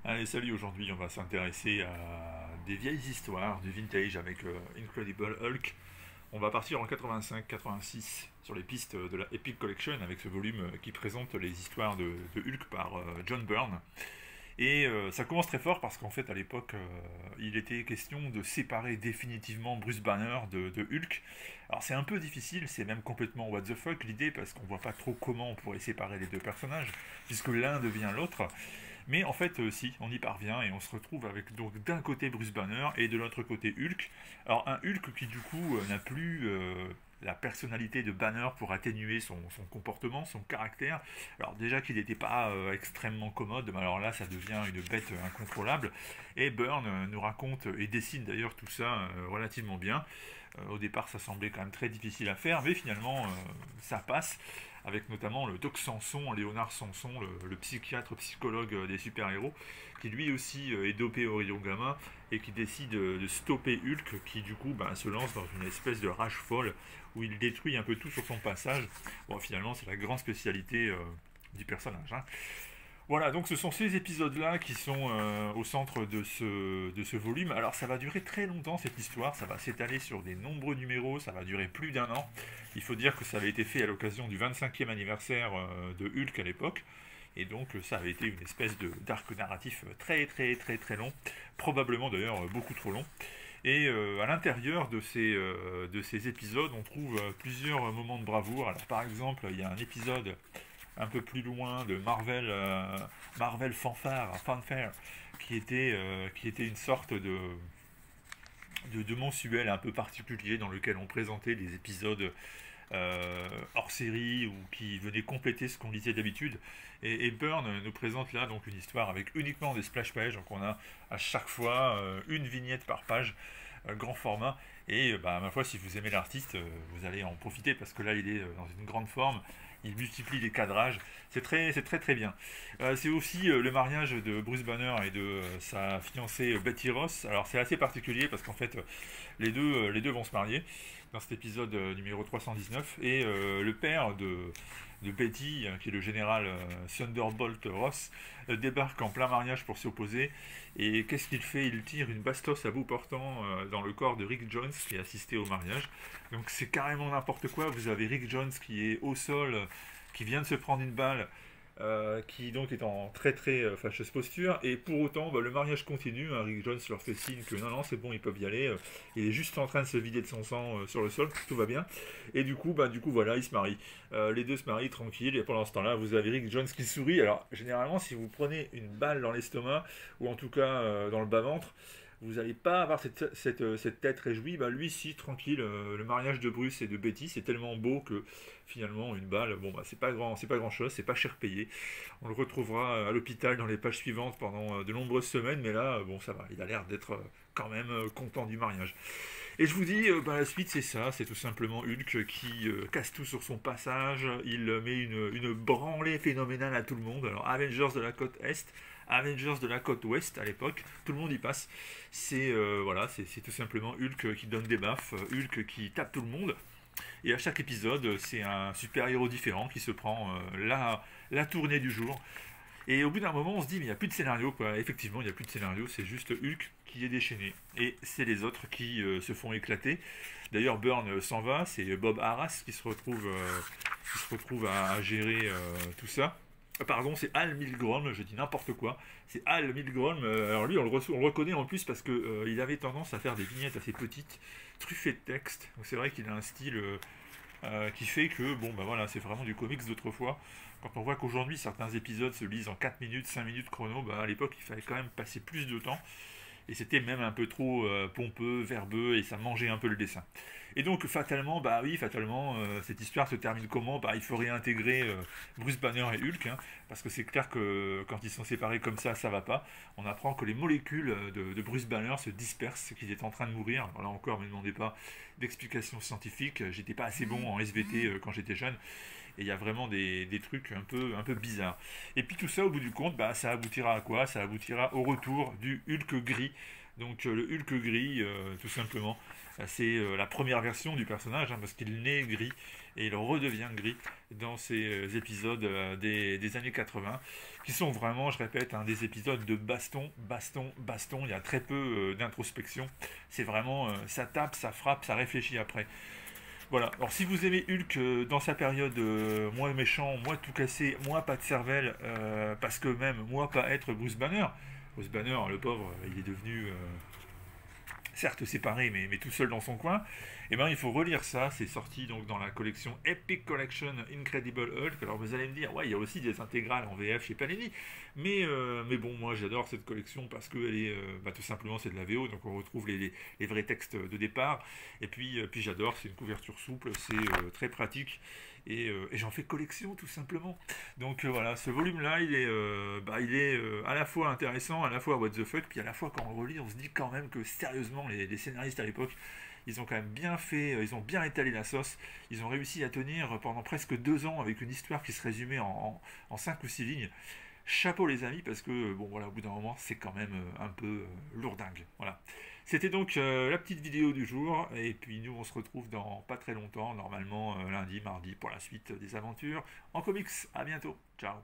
Allez, salut, aujourd'hui on va s'intéresser à des vieilles histoires du vintage avec Incredible Hulk. On va partir en 85-86 sur les pistes de la Epic Collection avec ce volume qui présente les histoires de Hulk par John Byrne. Et ça commence très fort parce qu'en fait à l'époque il était question de séparer définitivement Bruce Banner de Hulk. Alors c'est un peu difficile, c'est même complètement what the fuck l'idée parce qu'on voit pas trop comment on pourrait séparer les deux personnages puisque l'un devient l'autre. Mais en fait, si, on y parvient et on se retrouve avec donc d'un côté Bruce Banner et de l'autre côté Hulk. Alors un Hulk qui du coup n'a plus la personnalité de Banner pour atténuer son comportement, son caractère. Alors déjà qu'il n'était pas extrêmement commode, mais alors là ça devient une bête incontrôlable. Et Byrne nous raconte et dessine d'ailleurs tout ça relativement bien. Au départ ça semblait quand même très difficile à faire, mais finalement ça passe avec notamment le Doc Samson, Léonard Samson, le psychiatre, psychologue des super-héros, qui lui aussi est dopé au rayon gamma et qui décide de stopper Hulk, qui du coup se lance dans une espèce de rage folle où il détruit un peu tout sur son passage. Bon, finalement, c'est la grande spécialité du personnage, hein. Voilà, donc ce sont ces épisodes-là qui sont au centre de ce volume. Alors ça va durer très longtemps cette histoire, ça va s'étaler sur des nombreux numéros, ça va durer plus d'un an. Il faut dire que ça avait été fait à l'occasion du 25e anniversaire de Hulk à l'époque. Et donc ça avait été une espèce d'arc narratif très très très très long, probablement d'ailleurs beaucoup trop long. Et à l'intérieur de ces épisodes, on trouve plusieurs moments de bravoure. Alors par exemple, il y a un épisode un peu plus loin de Marvel Fanfare, qui était une sorte de mensuel un peu particulier dans lequel on présentait des épisodes hors série ou qui venaient compléter ce qu'on lisait d'habitude. Et Byrne nous présente là donc une histoire avec uniquement des splash pages, donc on a à chaque fois une vignette par page, grand format. Et ma foi, si vous aimez l'artiste, vous allez en profiter parce que là il est dans une grande forme. Il multiplie les cadrages, c'est très très bien. C'est aussi le mariage de Bruce Banner et de sa fiancée Betty Ross. Alors c'est assez particulier parce qu'en fait les deux vont se marier dans cet épisode numéro 319 et le père de Betty, qui est le général Thunderbolt Ross, débarque en plein mariage pour s'y opposer. Et qu'est-ce qu'il fait? Il tire une bastos à bout portant dans le corps de Rick Jones qui assistait au mariage. Donc c'est carrément n'importe quoi. Vous avez Rick Jones qui est au sol, qui vient de se prendre une balle, qui donc est en très très fâcheuse posture, et pour autant le mariage continue, hein. Rick Jones leur fait signe que non non c'est bon, ils peuvent y aller, il est juste en train de se vider de son sang sur le sol, tout va bien, et du coup voilà, ils se marient. Les deux se marient tranquilles, et pendant ce temps-là vous avez Rick Jones qui sourit. Alors généralement si vous prenez une balle dans l'estomac, ou en tout cas dans le bas-ventre, vous n'allez pas avoir cette tête réjouie. Lui, si, tranquille. Le mariage de Bruce et de Betty, c'est tellement beau que finalement, une balle, bon, c'est pas grand chose, c'est pas cher payé. On le retrouvera à l'hôpital dans les pages suivantes pendant de nombreuses semaines, mais là, bon, ça va. Il a l'air d'être quand même content du mariage. Et je vous dis, la suite, c'est ça. C'est tout simplement Hulk qui casse tout sur son passage. Il met une branlée phénoménale à tout le monde. Alors, Avengers de la côte Est, Avengers de la côte Ouest à l'époque, tout le monde y passe. C'est tout simplement Hulk qui donne des baffes, Hulk qui tape tout le monde. Et à chaque épisode, c'est un super-héros différent qui se prend la tournée du jour. Et au bout d'un moment, on se dit, mais il n'y a plus de scénario, quoi. Effectivement, il n'y a plus de scénario, c'est juste Hulk qui est déchaîné. Et c'est les autres qui se font éclater. D'ailleurs, Byrne s'en va, c'est Bob Arras qui se retrouve à gérer tout ça. Pardon, c'est Al Milgrom, je dis n'importe quoi. C'est Al Milgrom. Alors lui, on le reconnaît en plus parce que il avait tendance à faire des vignettes assez petites, truffées de texte. Donc c'est vrai qu'il a un style qui fait que, bon, voilà, c'est vraiment du comics d'autrefois. Quand on voit qu'aujourd'hui, certains épisodes se lisent en 4 minutes, 5 minutes chrono, à l'époque, il fallait quand même passer plus de temps. Et c'était même un peu trop pompeux, verbeux, et ça mangeait un peu le dessin. Et donc fatalement, cette histoire se termine comment? Il faut réintégrer Bruce Banner et Hulk, hein, parce que c'est clair que quand ils sont séparés comme ça va pas. On apprend que les molécules de Bruce Banner se dispersent, qu'il est en train de mourir. Alors là encore, ne me demandez pas d'explications scientifiques, j'étais pas assez bon en SVT quand j'étais jeune, et il y a vraiment des trucs un peu bizarres. Et puis tout ça, au bout du compte, ça aboutira à quoi? Ça aboutira au retour du Hulk gris Donc le Hulk gris, tout simplement, c'est la première version du personnage, hein, parce qu'il naît gris et il redevient gris dans ces épisodes des années 80, qui sont vraiment, je répète, hein, des épisodes de baston, baston, baston. Il y a très peu d'introspection. C'est vraiment, ça tape, ça frappe, ça réfléchit après. Voilà. Alors si vous aimez Hulk dans sa période moins méchant, moins tout cassé, moins pas de cervelle, parce que même moi pas être Bruce Banner. Bruce Banner, le pauvre, il est devenu certes séparé, mais tout seul dans son coin. Et ben il faut relire ça. C'est sorti donc dans la collection Epic Collection Incredible Hulk. Alors vous allez me dire, ouais, il y a aussi des intégrales en VF chez Panini, mais bon, moi j'adore cette collection parce que elle est, tout simplement c'est de la VO, donc on retrouve les vrais textes de départ. Et puis j'adore, c'est une couverture souple, c'est très pratique. Et j'en fais collection tout simplement. Donc voilà, ce volume-là, il est à la fois intéressant, à la fois what the fuck, puis à la fois quand on le relit, on se dit quand même que sérieusement, les scénaristes à l'époque, ils ont quand même bien fait, ils ont bien étalé la sauce, ils ont réussi à tenir pendant presque 2 ans avec une histoire qui se résumait en 5 ou 6 lignes. Chapeau les amis, parce que bon voilà, au bout d'un moment, c'est quand même un peu lourdingue. Voilà. C'était donc la petite vidéo du jour, et puis nous on se retrouve dans pas très longtemps, normalement lundi, mardi, pour la suite des aventures en comics. À bientôt, ciao.